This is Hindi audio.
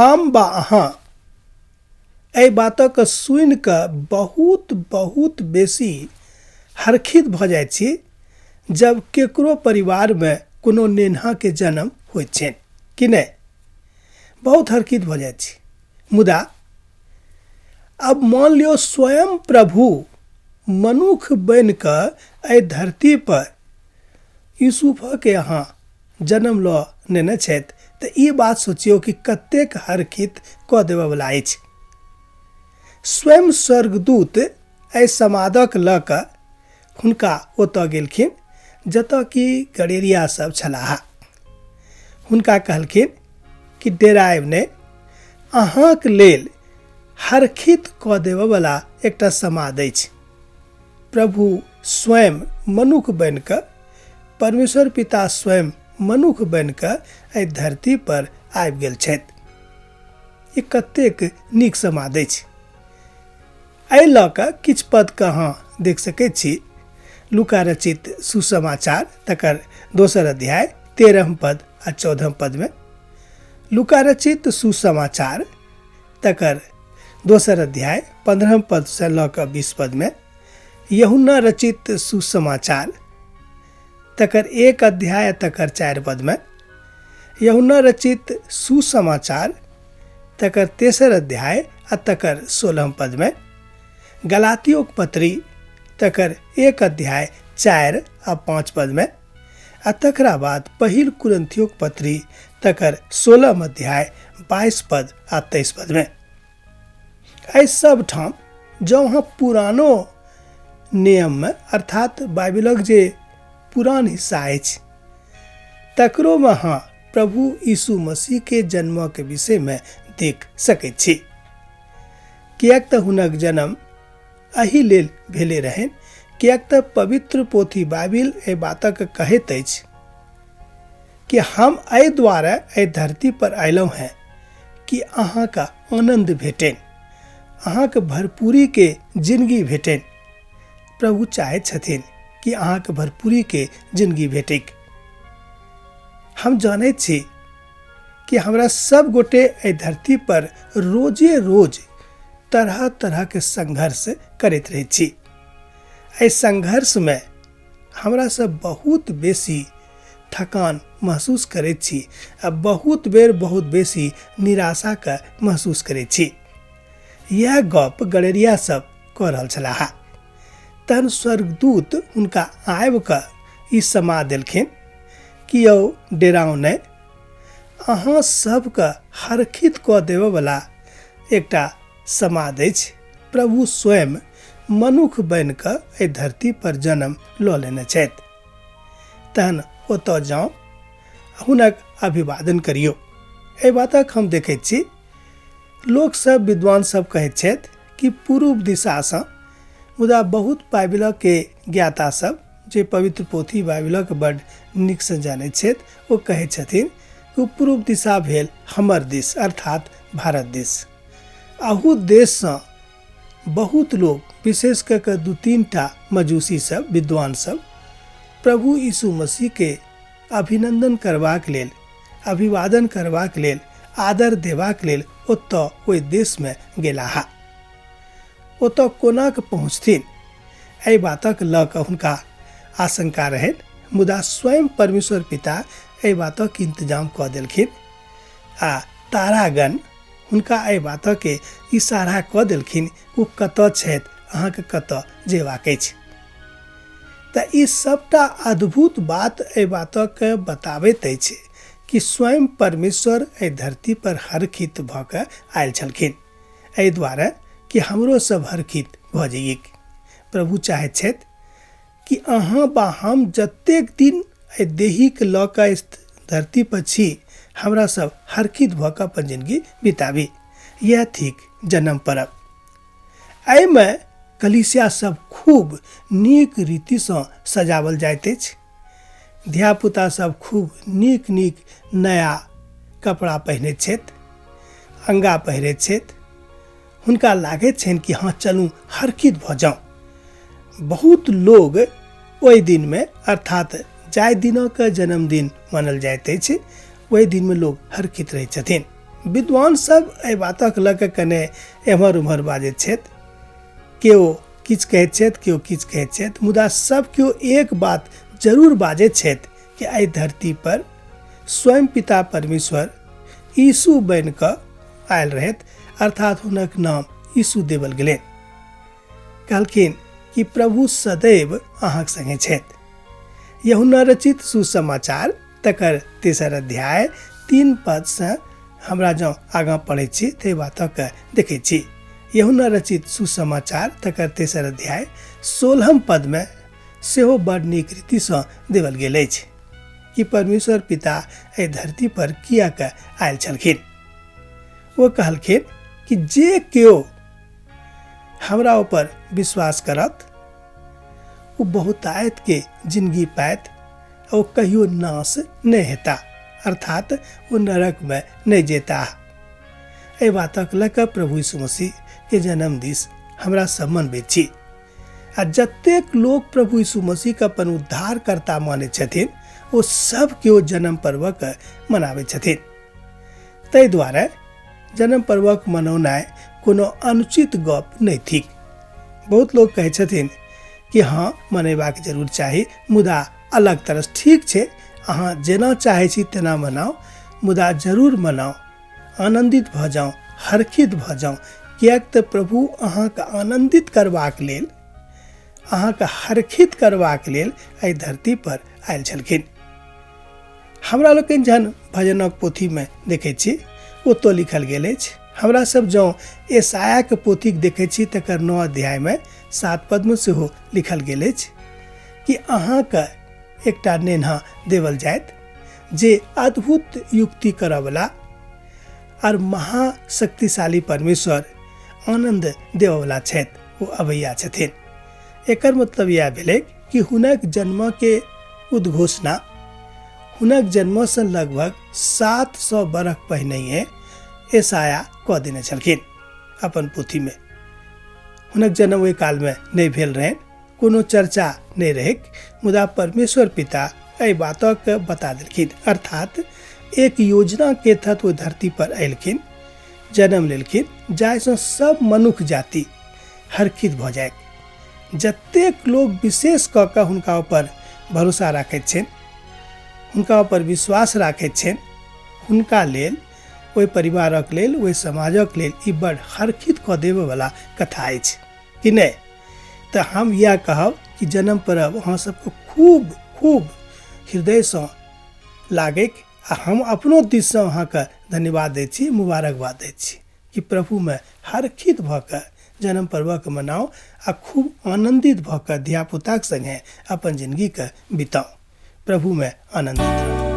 हम बा अहाँ एहि बातक सुनि कऽ बहुत बहुत बेसी हर्षित भऽ जाइ छी जब केकरो परिवारमे कोनो नेन्हाके जन्म होइत छनि कि नहि। बहुत हर्षित भऽ जाइ छी। मुदा अब मान लियो स्वयं प्रभु मनुख बनि कऽ एहि धरती पर यूसुफके अहाँ जन्म लऽ नेने छथि तऽ ई बात सोचियौ कि कतेक हर्षित कऽ देबयवला अछि। स्वयं स्वर्गदूत एहि समादक लऽ कऽ हुनका ओतऽ गेलखिन जतऽ कि गड़ेरिया सब छलाह। हुनका कहलखिन कि डेरायब नहि, अहाँक लेल हर्षित कऽ देबयवला एकटा समाद अछि। प्रभु स्वयं मनुख बनि कऽ, परमेश्वर पिता स्वयं मनुख बनि कऽ एहि धरती पर आबि गेल छथि। ई कतेक नीक समाद अछि। एहि लऽ कऽ किछु पदके अहाँ देख सकैत छी। लूका रचित सुसमाचार तकर 2 अध्याय 13 पद आ 14 पद में, लूका रचित सुसमाचार तकर 2 अध्याय 15 पद से लऽ कऽ 20 पद में, यूहन्ना रचित सुसमाचार तकर 1 अध्याय तकर 4 पद में, यूहन्ना रचित सुसमाचार तकर 3 अध्याय आ तकर 16 पद में, गलातियों पत्री तकर 1 अध्याय 4 आ 5 पद में, आ तकरा बाद पहिल कुरिन्थियों पत्री तकर 16 अध्याय 22 पद आ 23 पद में। एहि सब ठाम जँ अहाँ पुरानो नियम में अर्थात बाइबलक जे पुरान हिस्सा अछि तकरो में अहाँ प्रभु यीशु मसीह के जन्म के विषय में देख सकैत छी। किएक तऽ हुनक जन्म एहि लेल भेले रहनि किएक तऽ पवित्र पोथी बाइबिल एहि बातक कहैत अछि कि हम एहि द्वारा एहि धरती पर अयलहुँ हैं कि अहाँके आनंद भेटनि, अहाँके भरपूरी के जिंदगी भेटनि। प्रभु चाहैत छथिन कि अहाँके भरपूरी के जिंदगी भेटैक। हम जानैत छी कि हमरा सब गोटे एहि धरती पर रोजे रोज तरह तरह के संघर्ष करैत रहै छी। एहि संघर्ष में हमरा सब बहुत बेसी थकान महसूस करैत छी आ बहुत बेर बहुत बेसी निराशा के महसूस करैत छी। यह गप गड़ेरिया सब कह रहल छलाह। तहन स्वर्गदूत हुनका आबि कऽ ई समा देलखिन कि यौ डेराउ नहि, अहाँ सबके हर्षित कऽ देबयवला एकटा समाद अछि। प्रभु स्वयं मनुख बनि कऽ एहि धरती पर जन्म लऽ लेने छथि। तहन ओतऽ जाउ, हुनक अभिवादन करियौ। एहि बातक हम देखैत छी लोक सब, विद्वान सब कहैत छथि कि पूर्व दिशासँ, मुदा बहुत बाइबिलक के ज्ञाता सब जे पवित्र पोथी बाइबिलक बड़ नीकसँ जानैत छथि ओ कहैत छथिन कि पूर्व दिशा भेल हमर देश अर्थात भारत देश। अहू देशसँ बहुत लोग, विशेष कऽ कऽ 2-3 टा मजूसी सब, विद्वान सब प्रभु यीशु मसीह के अभिनंदन करबाक लेल, अभिवादन करबाक लेल, आदर देबाक लेल ओतऽ ओहि देश में गेलाह। ओतऽ कोना कऽ पहुँचथिन एहि बातक लऽ कऽ हुनका आशंका रहनि, मुदा स्वयं परमेश्वर पिता एहि बातक इंतजाम कऽ देलखिन आ तारागण हुनका एहि बातके इशारा कऽ देलखिन ओ कतऽ छथि, अहाँके कतऽ जेबाक अछि। तऽ ई सबटा अद्भुत बात एहि बातक बताबैत अछि कि स्वयं परमेश्वर एहि धरती पर हर्षित भऽ कऽ आयल छलखिन, एहि दुआरे कि हमरो सब हर्षित भऽ जाइए। प्रभु चाहैत छथि कि अहाँ बा हम जतेक दिन एहि देहीके लऽ कऽ इस धरती पर छी, हमरा सब हर्षित भऽ कऽ अपन जिंदगी बिताबी। यह थिक जन्म पर्व। एहिमे कलीसिया सब खूब नीक रीतिसँ सजावल जाइत अछि। धियापुता सब खूब नीक नीक नया कपड़ा पहिरैत छथि, अंगा पहिरैत छथि। हुनका लागैत छनि कि हाँ चलू हर्षित भऽ जाउ। बहुत लोग ओहि दिन में अर्थात जाहि दिनक जन्मदिन मानल जाइत अछि ओहि दिन में लोग हर्षित रहै छथिन। विद्वान सब एहि बातक लऽ कऽ कने एम्हर उम्हर बाजैत छथि, केओ किछु कहैत छथि, केओ किछु कहैत छथि, मुदा सब केओ एक बात जरूर बाजैत छथि कि एहि धरती पर स्वयं पिता परमेश्वर यीशु बनि कऽ आयल रहथि, अर्थात हुनक नाम यीशु देवल गेलनि। कहलखिन कि प्रभु सदैव अहाँक संगे छथि। यूहन्ना रचित सुसमाचार तकर 3 अध्याय 3 पद से हमरा जँ आगाँ पढ़ै छी ताहि बातक देखै छी। यूहन्ना रचित सुसमाचार तकर 3 अध्याय 16 पद में सेहो बड़ नीक रीतिसँ देवल गेल अछि कि परमेश्वर पिता एहि धरती पर किया के आयल छलखिन। वो कहलखिन कि जे केओ हमरा ऊपर विश्वास करत वो बहुतायत के जिंदगी पायत, वो कहियो नाश नहीं हेता, अर्थात वो नरक में नहीं जेता। एहि बातक लऽ कऽ प्रभु यीशु मसीह के जन्म दिस हमरा सब मनबैत छी। आ जतेक लोग प्रभु यीशु मसीह के अपन उद्धारकर्ता मानै छथिन वो सब केओ जन्म पर्वक मनाबै छथिन। ताहि दुआरे जन्म पर्वक मनौनाइ कोनो अनुचित गप नहीं थिक। बहुत लोग कहै छथिन कि हाँ मनेबाक जरूर चाही, मुदा अलग तरह ठीक छै, अहाँ जेना चाहै छी तेना मनाउ, मुदा जरूर मनाउ, आनंदित भऽ जाउ, हर्षित भऽ जाउ, किएक तऽ प्रभु अहाँके आनंदित करबाक लेल, अहाँके हर्षित करबाक लेल एहि धरती पर आयल छलखिन। हमरा लोकनि जहन भजनक पोथी में देखै छी ओतऽ लिखल गेल अछि। हमरा सब जँ यशाया के पोथी देखै छी तकर 9 अध्याय में 7 पद में सेहो लिखल गेल अछि कि अहाँके एकटा नेन्हा देवल जायत जे अद्भुत युक्ति करयवला और महाशक्तिशाली परमेश्वर आनंद देववला छथि, वो अबैया छथिन। एकर मतलब यह भेलै कि हुनक जन्म के उद्घोषणा हुनक जन्म से लगभग 700 बरख पहिने यशाया कऽ देने छलखिन अपन पोथी में। हुनक जन्म ओहि काल में नहीं भेल रहनि, कोनो चर्चा नहीं रहै, मुदा परमेश्वर पिता एहि बातक बता देलखिन, अर्थात एक योजना के तहत वो धरती पर अयलखिन, जन्म लेलखिन, जाहिसँ सब मनुष्य जाति हर्षित भऽ जाय। जतेक लोग विशेष कऽ कऽ हुनका ऊपर भरोसा राखैत छनि, हुनका ऊपर विश्वास राखैत छनि, हुनका लेल, ओहि परिवारक लेल, ओहि समाजक लेल ई बड़ हर्षित कऽ देबयवला कथा अछि कि नहि। तऽ हम इएह कहब कि जन्म पर्व अहाँ सबके खूब खूब हृदयसँ लागैक, आ हम अपनो दिससँ अहाँके धन्यवाद दै छी, मुबारकबाद दै छी कि प्रभुमे हर्षित भऽ कऽ जन्म पर्वके मनाउ आ खूब आनंदित भऽ कऽ धियापुताक संगे अपन जिंदगीके बिताउ। प्रभुमे आनंदित रहू।